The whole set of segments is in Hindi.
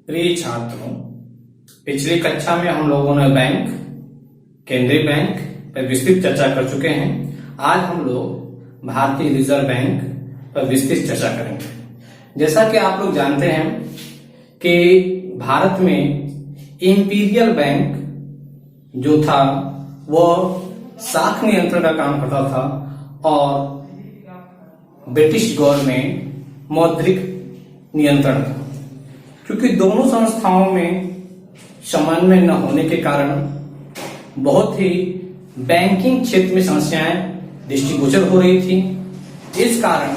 प्रिय छात्रों, पिछली कक्षा में हम लोगों ने बैंक, केंद्रीय बैंक पर विस्तृत चर्चा कर चुके हैं। आज हम लोग भारतीय रिजर्व बैंक पर विस्तृत चर्चा करेंगे। जैसा कि आप लोग जानते हैं कि भारत में इंपीरियल बैंक जो था वो साख नियंत्रण का काम करता था और ब्रिटिश गवर्नमेंट मौद्रिक नियंत्रण था। क्योंकि दोनों संस्थाओं में समन्वय न होने के कारण बहुत ही बैंकिंग क्षेत्र में समस्याएं दृष्टिगोचर हो रही थी। इस कारण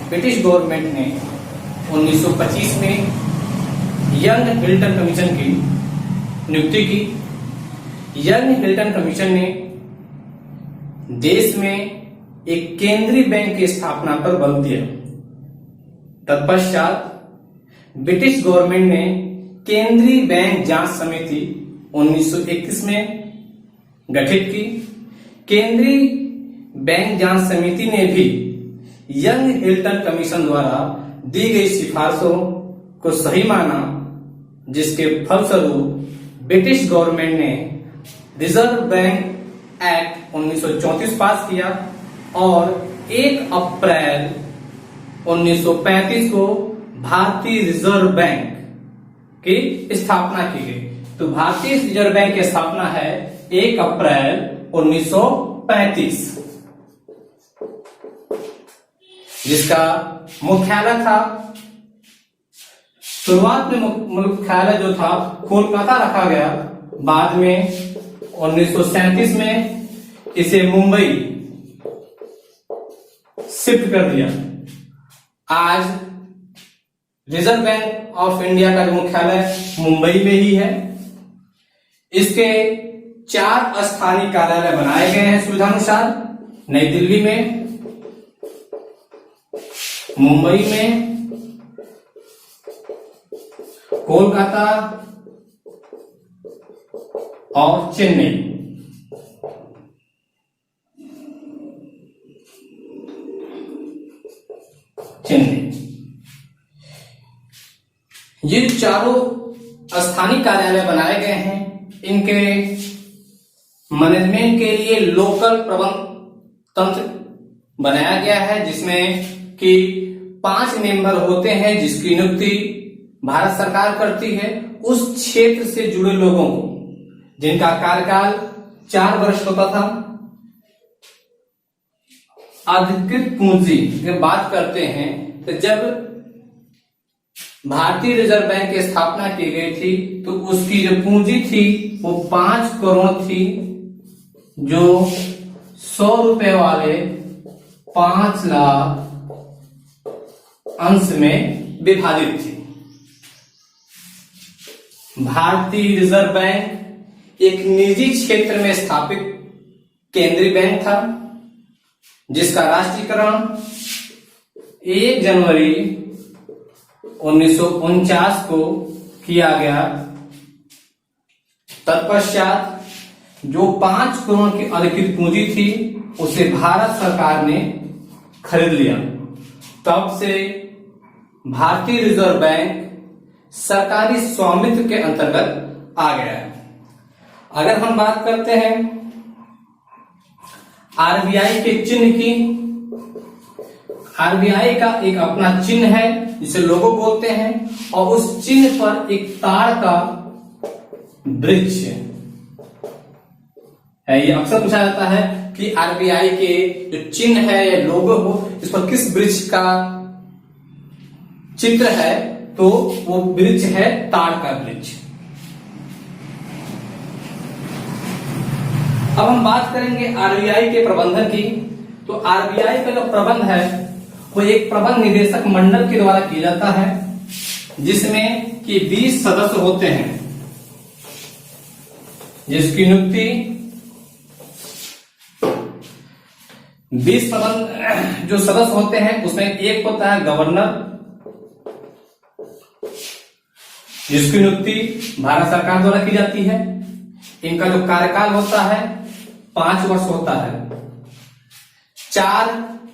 ब्रिटिश गवर्नमेंट ने 1925 में यंग हिल्टन कमीशन की नियुक्ति की। यंग हिल्टन कमीशन ने देश में एक केंद्रीय बैंक की स्थापना पर बल दिया। तत्पश्चात ब्रिटिश गवर्नमेंट ने केंद्रीय बैंक जांच समिति 1931 में गठित की। केंद्रीय बैंक जांच समिति ने भी यंग हिल्टन कमीशन द्वारा दी गई सिफारिशों को सही माना, जिसके फलस्वरूप ब्रिटिश गवर्नमेंट ने रिजर्व बैंक एक्ट 1934 पास किया और 1 अप्रैल 1935 को भारतीय रिजर्व बैंक की स्थापना की गई। तो भारतीय रिजर्व बैंक की स्थापना है 1 अप्रैल 1935, जिसका मुख्यालय था, शुरुआत में मुख्यालय जो था कोलकाता रखा गया। बाद में 1937 में इसे मुंबई शिफ्ट कर दिया। आज रिजर्व बैंक ऑफ इंडिया का मुख्यालय मुंबई में ही है। इसके 4 स्थानीय कार्यालय बनाए गए हैं सुविधानुसार। नई दिल्ली में, मुंबई में, कोलकाता और चेन्नई। ये चारों स्थानीय कार्यालय बनाए गए हैं। इनके मैनेजमेंट के लिए लोकल प्रबंध तंत्र बनाया गया है, जिसमें कि 5 मेंबर होते हैं, जिसकी नियुक्ति भारत सरकार करती है उस क्षेत्र से जुड़े लोगों को, जिनका कार्यकाल 4 वर्ष होता था। अधिकृत पूंजी की बात करते हैं तो जब भारतीय रिजर्व बैंक की स्थापना की गई थी तो उसकी जो पूंजी थी वो 5 करोड़ थी, जो 100 रुपए वाले 5 लाख अंश में विभाजित थी। भारतीय रिजर्व बैंक एक निजी क्षेत्र में स्थापित केंद्रीय बैंक था, जिसका राष्ट्रीयकरण 1 जनवरी 1949 को किया गया। तत्पश्चात जो 5 करोड़ की अधिकृत पूंजी थी उसे भारत सरकार ने खरीद लिया। तब से भारतीय रिजर्व बैंक सरकारी स्वामित्व के अंतर्गत आ गया है। अगर हम बात करते हैं आरबीआई के चिन्ह की, आरबीआई का एक अपना चिन्ह है जिसे लोगो बोलते हैं, और उस चिन्ह पर एक ताड़ का वृक्ष है। ये अक्सर पूछा जाता है कि आरबीआई के जो चिन्ह है या लोगो हो, इस पर किस वृक्ष का चित्र है, तो वो वृक्ष है ताड़ का वृक्ष। अब हम बात करेंगे आरबीआई के प्रबंधन की। तो आरबीआई का जो प्रबंध है वो एक प्रबंध निदेशक मंडल के द्वारा किया जाता है, जिसमें कि 20 सदस्य होते हैं, जिसकी नियुक्ति 20 प्रबंध जो सदस्य होते हैं उसमें एक होता है गवर्नर, जिसकी नियुक्ति भारत सरकार द्वारा की जाती है। इनका जो कार्यकाल होता है 5 वर्ष होता है। 4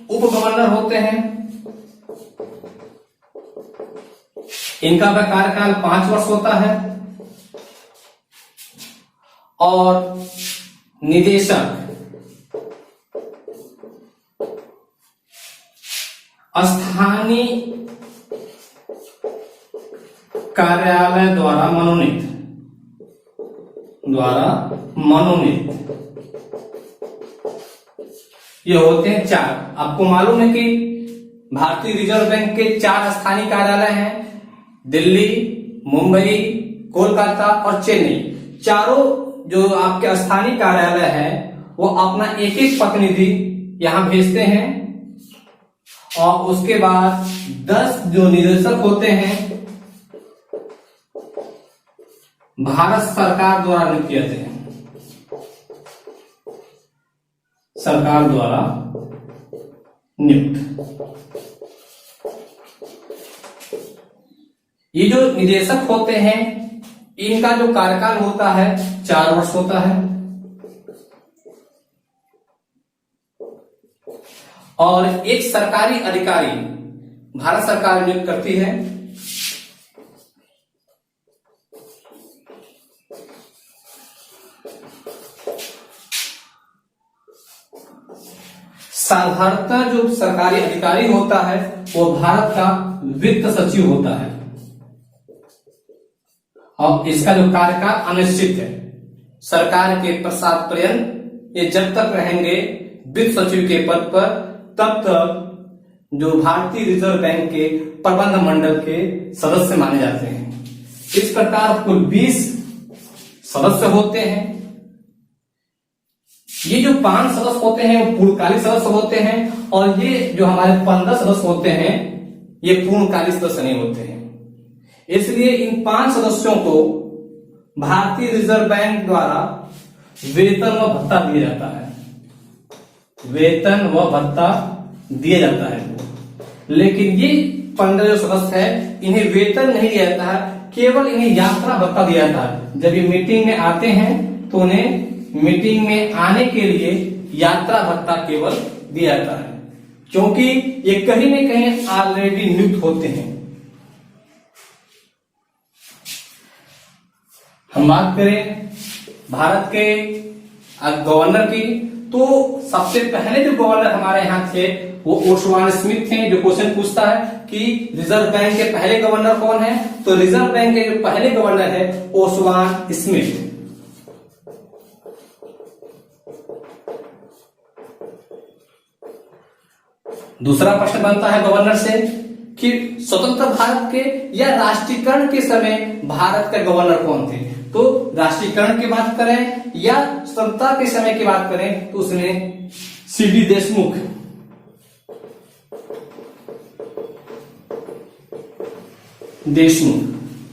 उप गवर्नर होते हैं, इनका कार्यकाल 5 वर्ष होता है। और निदेशक स्थानीय कार्यालय द्वारा मनोनीत ये होते हैं 4। आपको मालूम है कि भारतीय रिजर्व बैंक के 4 स्थानीय कार्यालय हैं, दिल्ली, मुंबई, कोलकाता और चेन्नई। चारों जो आपके स्थानीय कार्यालय है वो अपना एक एक प्रतिनिधि यहां भेजते हैं और उसके बाद 10 जो निदेशक होते हैं भारत सरकार द्वारा नियुक्त किए जाते हैं, सरकार द्वारा नियुक्त। ये जो निदेशक होते हैं इनका जो कार्यकाल होता है 4 वर्ष होता है। और एक सरकारी अधिकारी भारत सरकार नियुक्त करती है। साधारणतः जो सरकारी अधिकारी होता है वो भारत का वित्त सचिव होता है और इसका जो कार्यकाल अनिश्चित है। सरकार के प्रसाद पर्यंत ये जब तक रहेंगे वित्त सचिव के पद पर तब तक जो भारतीय रिजर्व बैंक के प्रबंध मंडल के सदस्य माने जाते हैं। इस प्रकार कुल 20 सदस्य होते हैं। ये जो 5 सदस्य होते हैं वो पूर्णकालिक सदस्य होते हैं और ये जो हमारे 15 सदस्य होते हैं ये पूर्णकालिक सदस्य नहीं होते हैं। इसलिए इन 5 सदस्यों को भारतीय रिजर्व बैंक द्वारा वेतन व भत्ता दिया जाता है, वेतन व भत्ता दिया जाता है। लेकिन ये 15 जो सदस्य है इन्हें वेतन नहीं दिया जाता है, केवल इन्हें यात्रा भत्ता दिया जाता है। जब ये मीटिंग में आते हैं तो उन्हें मीटिंग में आने के लिए यात्रा भत्ता केवल दिया जाता है, क्योंकि ये कहीं न कहीं ऑलरेडी नियुक्त होते हैं। हम बात करें भारत के गवर्नर की, तो सबसे पहले जो गवर्नर हमारे यहाँ थे वो ओस्वान स्मिथ थे। जो क्वेश्चन पूछता है कि रिजर्व बैंक के पहले गवर्नर कौन है, तो रिजर्व बैंक के जो पहले गवर्नर है ओस्वान स्मिथ। दूसरा प्रश्न बनता है गवर्नर से कि स्वतंत्र भारत के या राष्ट्रीयकरण के समय भारत के गवर्नर कौन थे। तो राष्ट्रीयकरण की बात करें या स्वतंत्रता के समय की बात करें तो उसमें सीडी देशमुख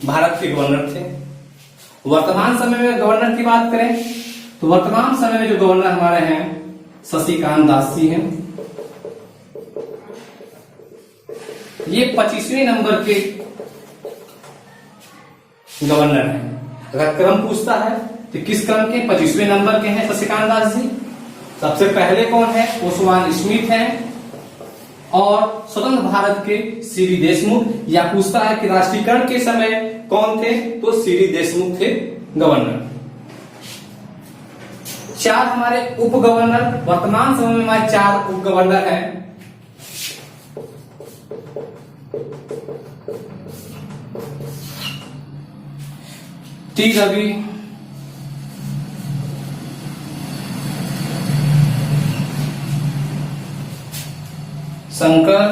भारत के गवर्नर थे। वर्तमान समय में गवर्नर की बात करें तो वर्तमान समय में जो गवर्नर हमारे हैं शशिकांत दास जी हैं। ये 25वें नंबर के गवर्नर हैं। अगर क्रम पूछता है तो किस क्रम के 25वें नंबर के हैं शशिकांत दास जी। सबसे पहले कौन है, ओस्वान स्मिथ हैं और स्वतंत्र भारत के सीडी देशमुख। या पूछता है कि राष्ट्रीयकरण के समय कौन थे, तो सीडी देशमुख थे गवर्नर। 4 हमारे उप गवर्नर, वर्तमान समय में हमारे 4 उप गवर्नर हैं। टी रवि शंकर,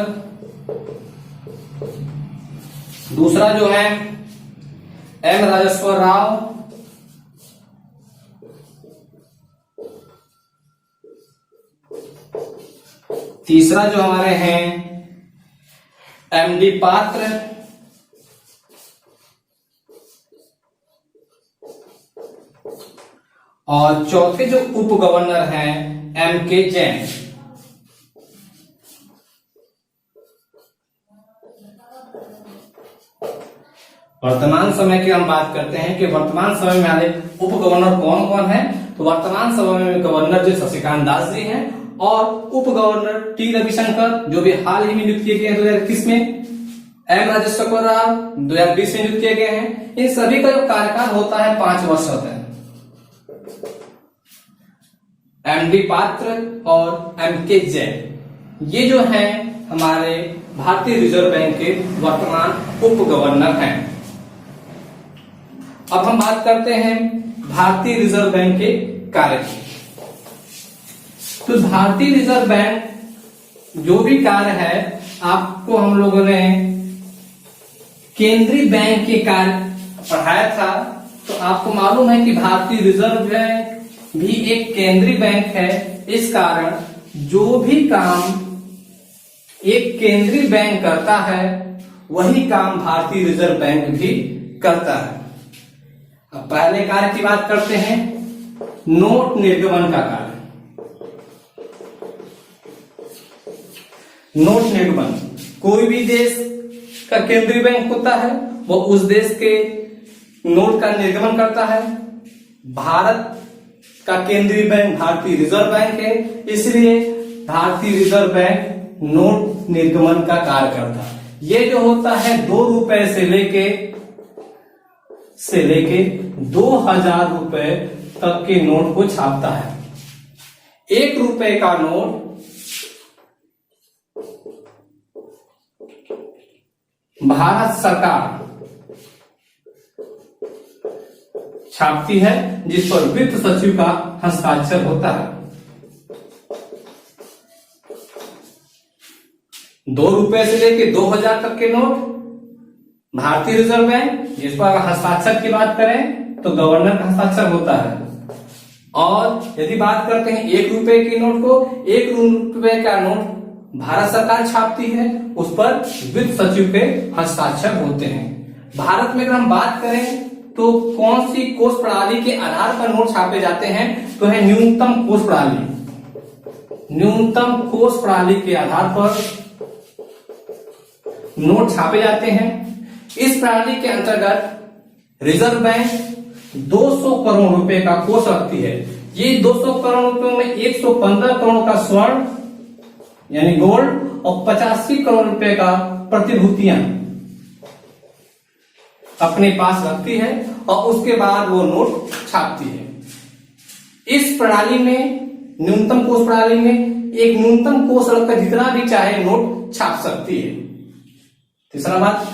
दूसरा जो है एम राजेश्वर राव, तीसरा जो हमारे हैं एमडी पात्र, और चौथे जो उप गवर्नर हैं एम के जैन। वर्तमान समय की हम बात करते हैं कि वर्तमान समय में आने उप गवर्नर कौन कौन है, तो वर्तमान समय में गवर्नर जो शशिकांत दास जी हैं और उप गवर्नर टी रविशंकर जो भी हाल ही में नियुक्त किए गए 2021 में, एम राजेश्वर राव 2020 में नियुक्त किए गए हैं। इन सभी का जो कार्यकाल होता है 5 वर्ष होता है। एम डी पात्र और एम के जैन ये जो हैं हमारे भारतीय रिजर्व बैंक के वर्तमान उप गवर्नर हैं। अब हम बात करते हैं भारतीय रिजर्व बैंक के कार्य की। तो भारतीय रिजर्व बैंक जो भी कार्य है, आपको हम लोगों ने केंद्रीय बैंक के कार्य पढ़ाया था, तो आपको मालूम है कि भारतीय रिजर्व बैंक भी एक केंद्रीय बैंक है। इस कारण जो भी काम एक केंद्रीय बैंक करता है वही काम भारतीय रिजर्व बैंक भी करता है। अब पहले कार्य की बात करते हैं, नोट निर्गमन का कार्य। नोट निर्गमन, कोई भी देश का केंद्रीय बैंक होता है वो उस देश के नोट का निर्गमन करता है। भारत का केंद्रीय बैंक भारतीय रिजर्व बैंक है, इसलिए भारतीय रिजर्व बैंक नोट निर्गमन का कार्य करता है। ये जो होता है 2 रुपए से लेके 2000 रुपए तक के नोट को छापता है। 1 रुपए का नोट भारत सरकार छापती है, जिस पर वित्त सचिव का हस्ताक्षर होता है। 2 रुपए से लेकर 2000 तक के नोट भारतीय रिजर्व बैंक, जिस पर हस्ताक्षर की बात करें तो गवर्नर का हस्ताक्षर होता है। और यदि बात करते हैं 1 रुपए के नोट को, 1 रुपए का नोट भारत सरकार छापती है, उस पर वित्त सचिव के हस्ताक्षर होते हैं। भारत में अगर हम बात करें तो कौन सी कोष प्रणाली के आधार पर नोट छापे जाते हैं, तो है न्यूनतम कोष प्रणाली। न्यूनतम कोष प्रणाली के आधार पर नोट छापे जाते हैं। इस प्रणाली के अंतर्गत रिजर्व बैंक 200 करोड़ रुपए का कोष रखती है। ये 200 करोड़ रुपए में 115 करोड़ का स्वर्ण यानी गोल्ड और 85 करोड़ रुपए का प्रतिभूतियां अपने पास रखती है और उसके बाद वो नोट छापती है। इस प्रणाली में, न्यूनतम कोष प्रणाली में, एक न्यूनतम कोष रखकर जितना भी चाहे नोट छाप सकती है। तीसरा बात,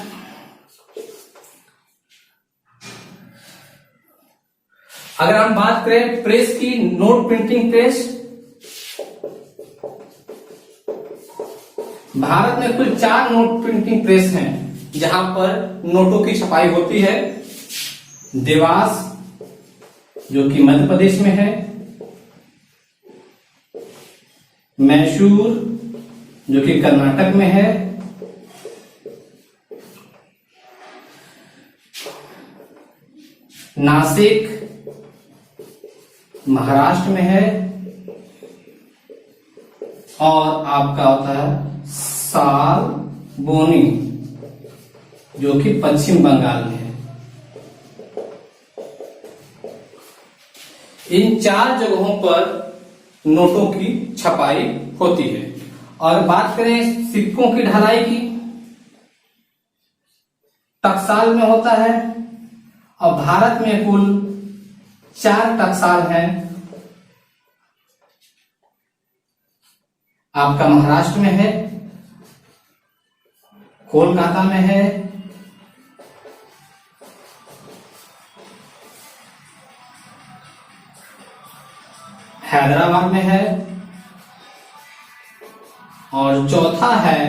अगर हम बात करें प्रेस की, नोट प्रिंटिंग प्रेस, भारत में कुल 4 नोट प्रिंटिंग प्रेस हैं जहां पर नोटों की छपाई होती है। देवास जो कि मध्य प्रदेश में है, मैसूर जो कि कर्नाटक में है, नासिक महाराष्ट्र में है, और आपका होता है सालबोनी जो कि पश्चिम बंगाल में है। इन 4 जगहों पर नोटों की छपाई होती है। और बात करें सिक्कों की ढलाई की, टकसाल में होता है और भारत में कुल 4 टकसाल हैं। आपका महाराष्ट्र में है, कोलकाता में है, हैदराबाद में है, और चौथा है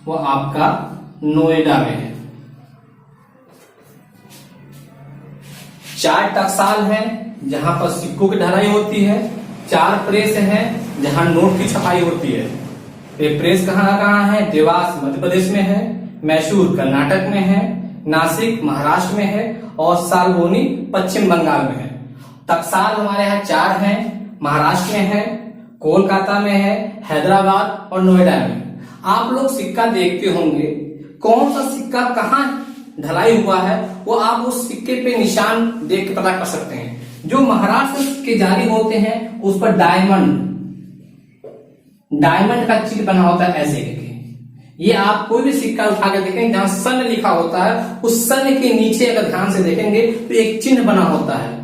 वो आपका नोएडा में है। 4 टकसाल हैं जहां पर सिक्कों की ढलाई होती है, 4 प्रेस हैं जहां नोट की छपाई होती है। ये प्रेस कहाँ है? देवास मध्य प्रदेश में है, मैसूर कर्नाटक में है, नासिक महाराष्ट्र में है और सालबोनी पश्चिम बंगाल में है। टकसाल हमारे यहाँ 4 हैं, महाराष्ट्र में है, कोलकाता में है, हैदराबाद और नोएडा में। आप लोग सिक्का देखते होंगे, कौन सा सिक्का कहाँ ढलाई हुआ है वो आप उस सिक्के पे निशान देख के पता कर सकते हैं। जो महाराष्ट्र के जारी होते हैं उस पर डायमंड का चिन्ह बना होता है ऐसे करके, ये आप कोई भी सिक्का उठा के देखेंगे जहां सन लिखा होता है, उस सन के नीचे अगर ध्यान से देखेंगे तो एक चिन्ह बना होता है।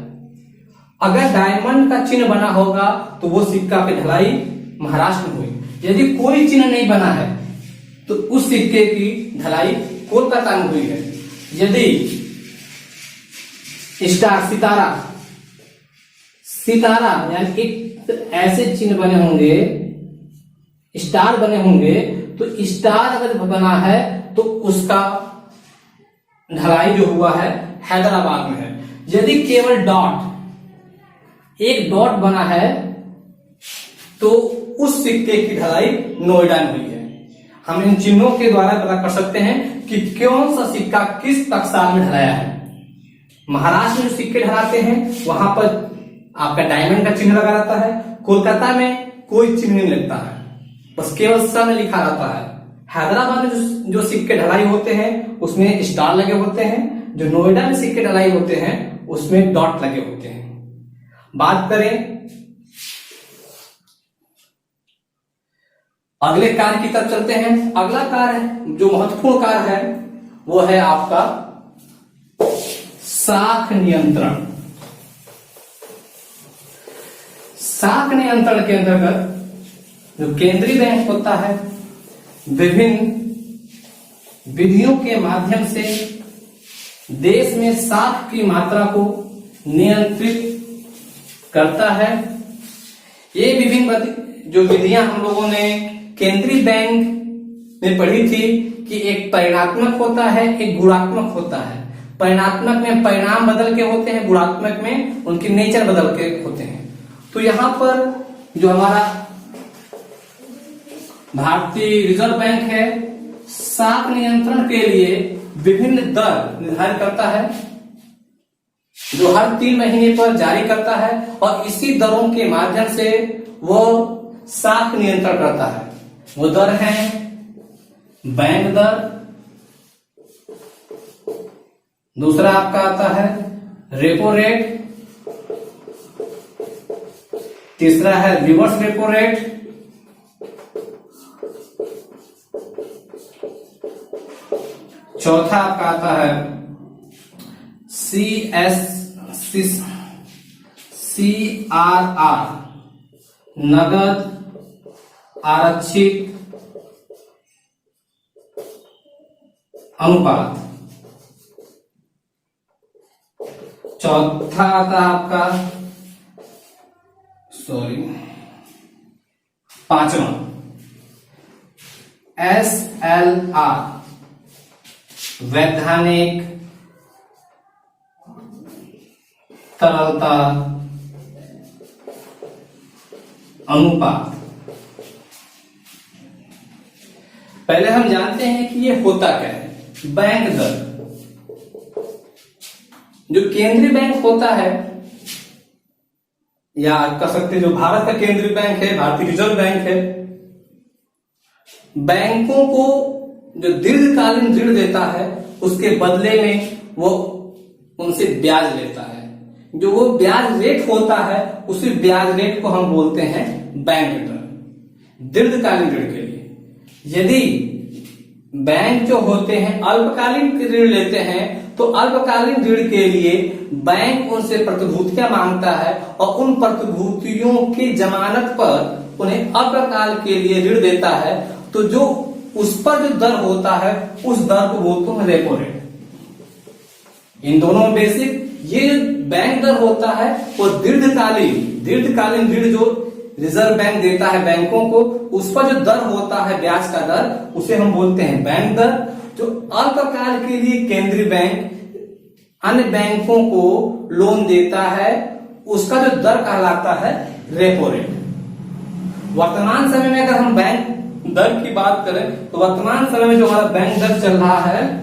अगर डायमंड का चिन्ह बना होगा तो वो सिक्का की ढलाई महाराष्ट्र में हुई। यदि कोई चिन्ह नहीं बना है तो उस सिक्के की ढलाई कोलकाता में हुई है। यदि स्टार सितारा यानी एक ऐसे चिन्ह बने होंगे, स्टार बने होंगे, तो स्टार अगर बना है तो उसका ढलाई जो हुआ है हैदराबाद में है। यदि केवल एक डॉट बना है तो उस सिक्के की ढलाई नोएडा में हुई है। हम इन चिन्हों के द्वारा पता कर सकते हैं कि कौन सा सिक्का किस टकसाल में ढलाया है। महाराष्ट्र में जो सिक्के ढलाते हैं वहां पर आपका डायमंड का चिन्ह लगा रहता है। कोलकाता में कोई चिन्ह नहीं लगता है, बस केवल सन लिखा रहता है। हैदराबाद में जो सिक्के ढलाई होते हैं उसमें स्टार लगे होते हैं। जो नोएडा में सिक्के ढलाई होते हैं उसमें डॉट लगे होते हैं। बात करें अगले कार्य की तरफ चलते हैं। अगला कार्य जो महत्वपूर्ण कार्य है वो है आपका साख नियंत्रण। साख नियंत्रण के अंतर्गत जो केंद्रीय बैंक होता है विभिन्न विधियों के माध्यम से देश में साख की मात्रा को नियंत्रित करता है। ये विभिन्न जो विधियां हम लोगों ने केंद्रीय बैंक में पढ़ी थी कि एक परिणात्मक होता है, एक गुणात्मक होता है। परिणात्मक में परिणाम बदल के होते हैं, गुणात्मक में उनकी नेचर बदल के होते हैं। तो यहां पर जो हमारा भारतीय रिजर्व बैंक है साख नियंत्रण के लिए विभिन्न दर निर्धारित करता है जो हर 3 महीने पर जारी करता है और इसी दरों के माध्यम से वो साख नियंत्रण करता है। वो दर है बैंक दर, दूसरा आपका आता है रेपो रेट, तीसरा है रिवर्स रेपो रेट, चौथा आपका आता है CRR नगद आरक्षित अनुपात, चौथा आता है आपका पांचवा SLR वैधानिक तरलता अनुपात। पहले हम जानते हैं कि ये होता क्या है। बैंक दर जो केंद्रीय बैंक होता है या कह सकते हैं जो भारत का केंद्रीय बैंक है, भारतीय रिजर्व बैंक है, बैंकों को जो दीर्घकालीन ऋण देता है उसके बदले में वो उनसे ब्याज लेता है। जो वो ब्याज रेट होता है उसी ब्याज रेट को हम बोलते हैं बैंक दर दीर्घकालीन ऋण के लिए। यदि बैंक जो होते हैं अल्पकालीन ऋण लेते हैं तो अल्पकालीन ऋण के लिए बैंक उनसे प्रतिभूतियां मांगता है और उन प्रतिभूतियों की जमानत पर उन्हें अल्पकाल के लिए ऋण देता है। तो जो उस पर जो दर होता है उस दर को बोलते हैं रेपो रेट। इन दोनों में बेसिक ये बैंक दर होता है वो दीर्घकालीन ऋण जो रिजर्व बैंक देता है बैंकों को, उस पर जो दर होता है ब्याज का दर उसे हम बोलते हैं बैंक दर। जो अल्पकाल के लिए केंद्रीय बैंक अन्य बैंकों को लोन देता है उसका जो दर कहलाता है रेपो रेट। वर्तमान समय में अगर हम बैंक दर की बात करें तो वर्तमान समय में जो हमारा बैंक दर चल रहा है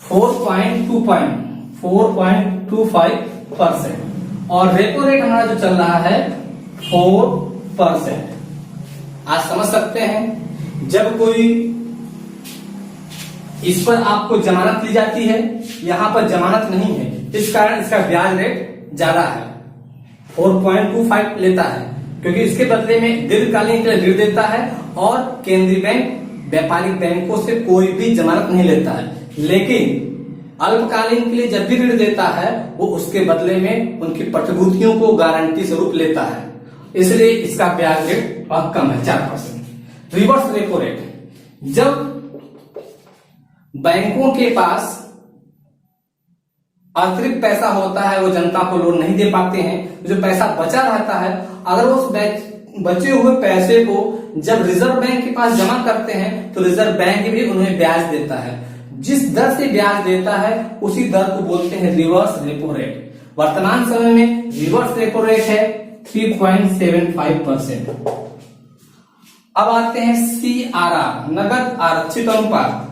4.25% और रेपो रेट हमारा जो चल रहा है 4%। आज समझ सकते हैं जब कोई इस पर आपको जमानत ली जाती है, यहां पर जमानत नहीं है, इस कारण इसका ब्याज रेट ज्यादा है, 4.25 लेता है क्योंकि इसके बदले में दीर्घकालीन के लिए ऋण देता है और केंद्रीय बैंक व्यापारिक बैंकों से कोई भी जमानत नहीं लेता है, लेकिन अल्पकालीन के लिए जब भी ऋण देता है वो उसके बदले में उनकी प्रतिभूतियों को गारंटी स्वरूप लेता है, इसलिए इसका ब्याज रेट बहुत कम है, 4%। रिवर्स रेपो रेट, जब बैंकों के पास अतिरिक्त पैसा होता है, वो जनता को लोन नहीं दे पाते हैं, जो पैसा बचा रहता है, अगर उस बचे हुए पैसे को जब रिजर्व बैंक के पास जमा करते हैं तो रिजर्व बैंक भी उन्हें ब्याज देता है। जिस दर से ब्याज देता है उसी दर को बोलते हैं रिवर्स रेपो रेट। वर्तमान समय में रिवर्स रेपो रेट है 3.75%। अब आते हैं CRR, नगद आरक्षित अनुपात।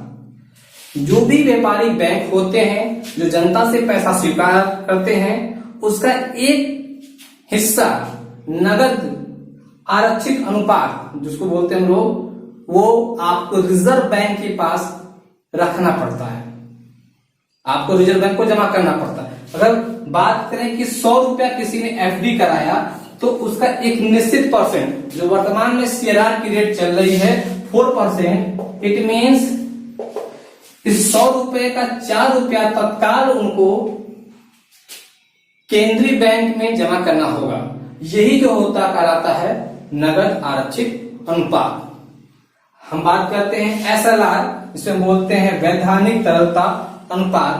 जो भी व्यापारिक बैंक होते हैं जो जनता से पैसा स्वीकार करते हैं, उसका एक हिस्सा नगद आरक्षित अनुपात जिसको बोलते हैं हम लोग, वो आपको रिजर्व बैंक के पास रखना पड़ता है, आपको रिजर्व बैंक को जमा करना पड़ता है। अगर बात करें कि 100 रुपया किसी ने FD कराया तो उसका एक निश्चित परसेंट, जो वर्तमान में CRR की रेट चल रही है 4%, इट मीन्स इस 100 रुपए का 4 रुपया तत्काल उनको केंद्रीय बैंक में जमा करना होगा। यही जो होता कहलाता है नगद आरक्षित अनुपात। हम बात करते हैं SLR, इसमें बोलते हैं वैधानिक तरलता अनुपात।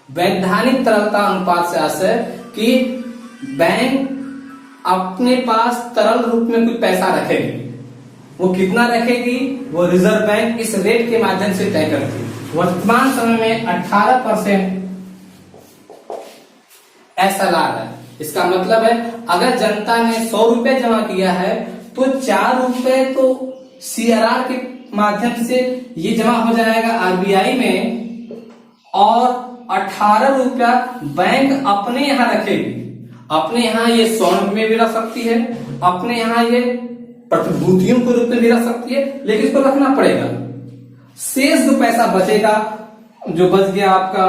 वैधानिक तरलता अनुपात से आशय कि बैंक अपने पास तरल रूप में कुछ पैसा रखेगी, वो कितना रखेगी वो रिजर्व बैंक इस रेट के माध्यम से तय करती है। वर्तमान समय में 18% SLR है। इसका मतलब है अगर जनता ने 100 रुपए जमा किया है तो 4 रुपए तो CRR के माध्यम से ये जमा हो जाएगा RBI में, और 18 रुपया बैंक अपने यहाँ रखेगी। अपने यहाँ ये स्वर्ण में भी रख सकती है, अपने यहाँ ये प्रतिभूतियों के रूप में भी रख सकती है, लेकिन इसको रखना पड़ेगा। शेष जो पैसा बचेगा, जो बच गया आपका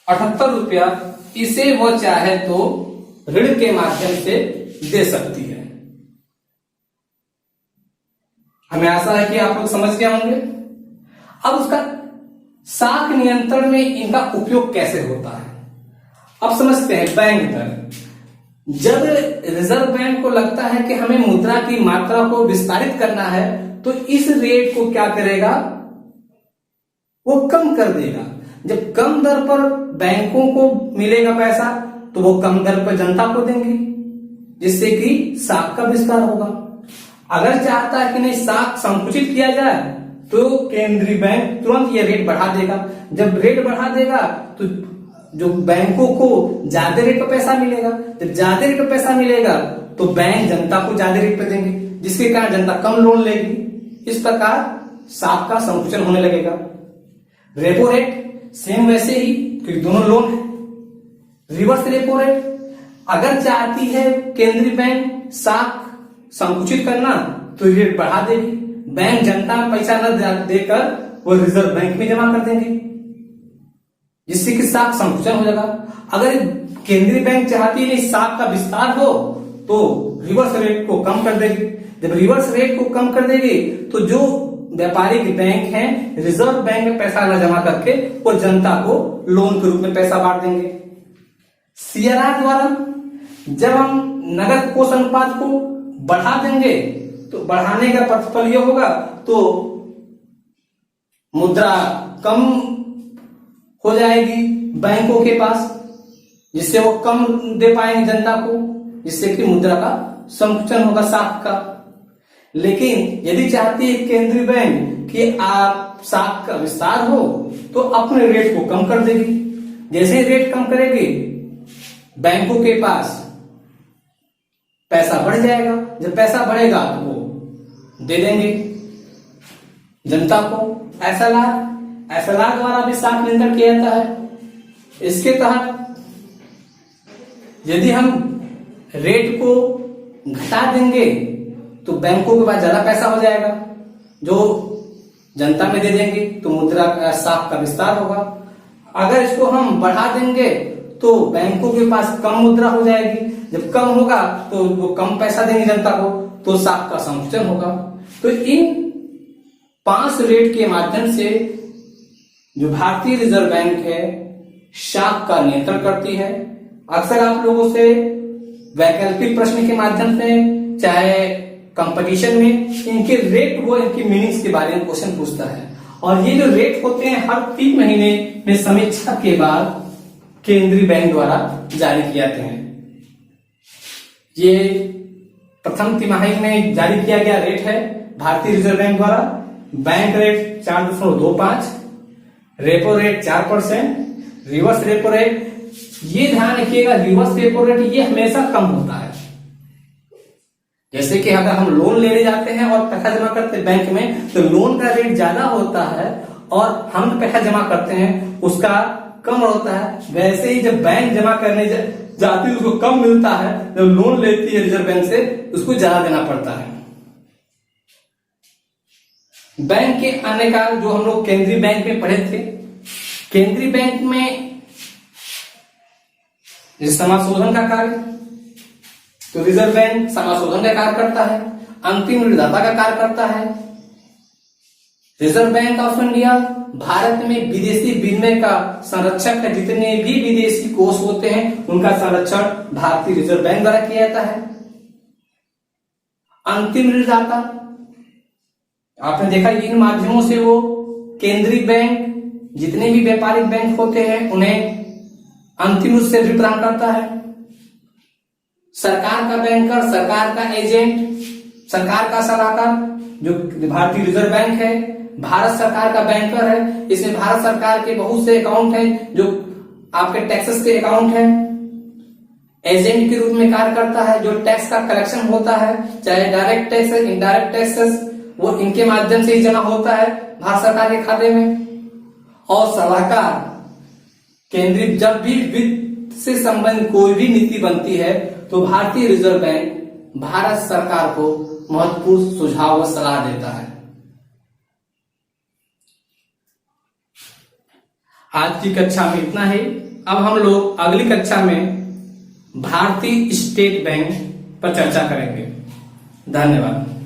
78 रुपया, इसे वो चाहे तो ऋण के माध्यम से दे सकती है। हमें आशा है कि आप लोग समझ गए होंगे। अब उसका साख नियंत्रण में इनका उपयोग कैसे होता है, अब समझते हैं। बैंक दर, जब रिजर्व बैंक को लगता है कि हमें मुद्रा की मात्रा को विस्तारित करना है तो इस रेट को क्या करेगा, वो कम कर देगा। जब कम दर पर बैंकों को मिलेगा पैसा तो वो कम दर पर जनता को देंगे, जिससे कि साख का विस्तार होगा। अगर चाहता है कि नहीं साख संकुचित किया जाए तो केंद्रीय बैंक तुरंत ये रेट बढ़ा देगा। जब रेट बढ़ा देगा तो जो बैंकों को ज्यादा रेट पर पैसा मिलेगा, जब ज्यादा रेट पर पैसा मिलेगा तो बैंक जनता को ज्यादा रेट पर देंगे, जिसके कारण जनता कम लोन लेगी। इस प्रकार साख का संकुचन होने लगेगा। रेपो रेट सेम वैसे ही, क्योंकि दोनों लोन है। रिवर्स रेपो रेट, अगर चाहती है केंद्रीय बैंक साख संकुचित करना तो रेट बढ़ा देगी, बैंक जनता में पैसा न देकर वो रिजर्व बैंक में जमा कर देंगे, जिससे कि साख संकुचन हो जाएगा। अगर केंद्रीय बैंक चाहती है साख का विस्तार हो तो रिवर्स रेट को कम कर देगी। जब रिवर्स रेट को कम कर देगी तो जो व्यापारिक बैंक हैं रिजर्व बैंक में पैसा न जमा करके वो जनता को लोन के रूप में पैसा बांट देंगे। CRR द्वारा जब हम नगद कोष अनुपात को बढ़ा देंगे तो बढ़ाने का प्रतिफल यह होगा तो मुद्रा कम हो जाएगी बैंकों के पास, जिससे वो कम दे पाएंगे जनता को, जिससे कि मुद्रा का संकुचन होगा साख का। लेकिन यदि चाहती है केंद्रीय बैंक कि आप साख का विस्तार हो तो अपने रेट को कम कर देगी। जैसे ही रेट कम करेगी बैंकों के पास पैसा बढ़ जाएगा। जब पैसा बढ़ेगा तो वो दे देंगे जनता को। SLR द्वारा भी साख नियंत्रण किया जाता है। इसके तहत यदि हम रेट को घटा देंगे तो बैंकों के पास ज्यादा पैसा हो जाएगा, जो जनता में दे देंगे तो मुद्रा का साख का विस्तार होगा। अगर इसको हम बढ़ा देंगे तो बैंकों के पास कम मुद्रा हो जाएगी, जब कम होगा तो वो कम पैसा देंगे जनता को, तो साख का संकुचन होगा। तो इन 5 रेट के माध्यम से जो भारतीय रिजर्व बैंक है शाख का नियंत्रण करती है। अक्सर आप लोगों से वैकल्पिक प्रश्न के माध्यम से चाहे कंपटीशन में इनके रेट वो इनकी मीनिंग्स के बारे में क्वेश्चन पूछता है। और ये जो रेट होते हैं हर 3 महीने में समीक्षा के बाद केंद्रीय बैंक द्वारा जारी किए जाते हैं। ये प्रथम तिमाही में जारी किया गया रेट है भारतीय रिजर्व बैंक द्वारा। Bank rate 4.25, repo rate 4%, reverse repo rate, ये ध्यान रखिएगा रिवर्स रेपो रेट ये हमेशा कम होता है। जैसे कि अगर हम लोन लेने जाते हैं और पैसा जमा करते हैं बैंक में तो लोन का रेट ज्यादा होता है और हम पैसा जमा करते हैं उसका कम होता है। वैसे ही जब बैंक जमा करने जाती है उसको कम मिलता है, जब लोन लेती है रिजर्व बैंक से उसको ज्यादा देना पड़ता है। बैंक के आने का जो हम लोग केंद्रीय बैंक में पढ़े थे, केंद्रीय बैंक में समाशोधन का कार्य, तो रिजर्व बैंक समाशोधन का कार्य करता है, अंतिम ऋणदाता का कार्य करता है। Reserve bank of India Bharat में विदेशी विनिमय का संरक्षक है। जितने भी विदेशी कोष होते हैं उनका संरक्षण भारतीय रिजर्व बैंक द्वारा किया जाता है। अंतिम ऋणदाता आपने देखा इन माध्यमों से वो केंद्रीय बैंक जितने भी व्यापारिक बैंक होते हैं उन्हें अंतिम रूप से ऋण प्रदान करता है। सरकार का बैंकर, सरकार का एजेंट, सरकार का सलाहकार जो भारतीय रिजर्व बैंक है, भारत सरकार का बैंकर है। इसमें भारत सरकार के बहुत से अकाउंट हैं जो आपके टैक्सेस के अकाउंट हैं। एजेंट के रूप में कार्य करता है, जो टैक्स का कलेक्शन होता है चाहे डायरेक्ट टैक्स है इनडायरेक्ट टैक्सेस वो इनके माध्यम से ही जमा होता है भारत सरकार के खाते में। और सलाहकार केंद्रीय जब भी वित्त से संबंधित कोई भी नीति बनती है तो भारतीय रिजर्व बैंक भारत सरकार को महत्वपूर्ण सुझाव व सलाह देता है। आज की कक्षा में इतना ही। अब हम लोग अगली कक्षा में भारतीय स्टेट बैंक पर चर्चा करेंगे। धन्यवाद।